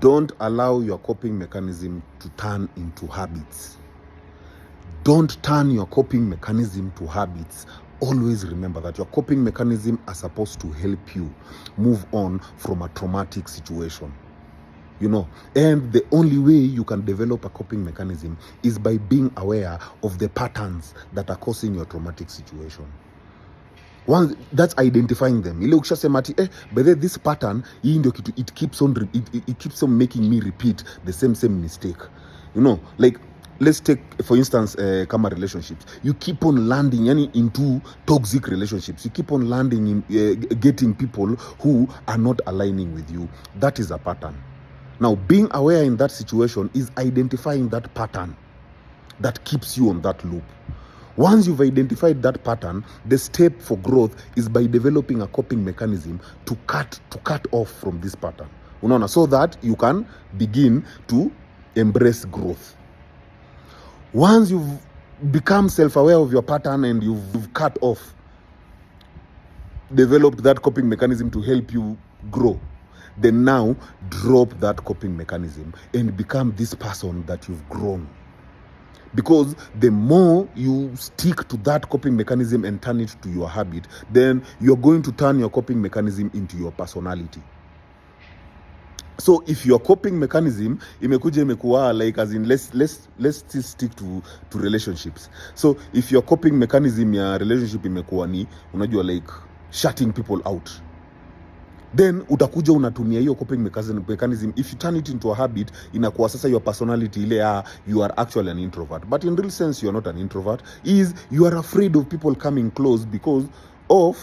Don't allow your coping mechanism to turn into habits. Don't turn your coping mechanism to habits. Always remember that your coping mechanism are supposed to help you move on from a traumatic situation. And the only way you can develop a coping mechanism is by being aware of the patterns that are causing your traumatic situation. Once that's identifying them. Ile ukishasema ati but this pattern hii ndio kitu it keeps on making me repeat the same mistake. Like let's take for instance kama relationships. You keep on landing into toxic relationships. You keep on landing in getting people who are not aligning with you. That is a pattern. Now, being aware in that situation is identifying that pattern that keeps you on that loop. Once you've identified that pattern, the step for growth is by developing a coping mechanism to cut off from this pattern. So that you can begin to embrace growth. Once you've become self-aware of your pattern and you've cut off, developed that coping mechanism to help you grow, then now drop that coping mechanism and become this person that you've grown. Because the more you stick to that coping mechanism and turn it to your habit, then you're going to turn your coping mechanism into your personality. So if your coping mechanism imekuwa like as in let's still stick to relationships. So if your coping mechanism ya relationship imekuwa ni unajua like shutting people out, then utakuja unatumia hiyo coping mechanism. If you turn it into a habit, inakuwa sasa your personality ile you are actually an introvert. But in real sense you are not an introvert. You are afraid of people coming close because of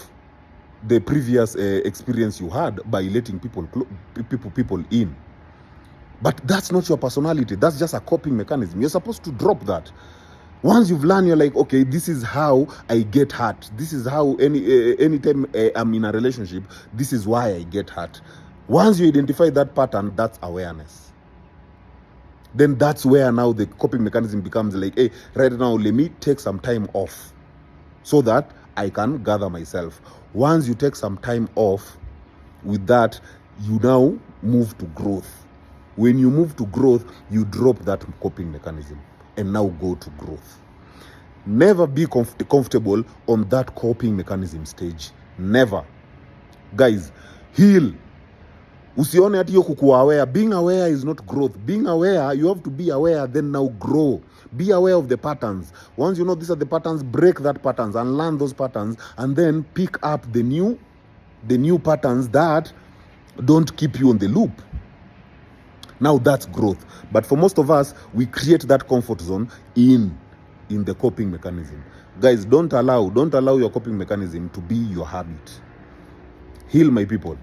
the previous experience you had by letting people in. But that's not your personality. That's just a coping mechanism. You're supposed to drop that. Once you've learned, you're like, okay, this is how I get hurt. This is how anytime I'm in a relationship, this is why I get hurt. Once you identify that pattern, that's awareness. Then that's where now the coping mechanism becomes like, hey, right now, let me take some time off so that I can gather myself. Once you take some time off with that, you now move to growth. When you move to growth, you drop that coping mechanism and now go to growth. Never be comfortable on that coping mechanism stage. Never. Guys, heal. Usione ati kukuwa aware. Being aware is not growth. Being aware, you have to be aware, then now grow. Be aware of the patterns. Once you know these are the patterns, break that patterns and learn those patterns, and then pick up the new patterns that don't keep you on the loop. Now that's growth. But for most of us, we create that comfort zone in the coping mechanism. Guys, don't allow your coping mechanism to be your habit. Heal, my people.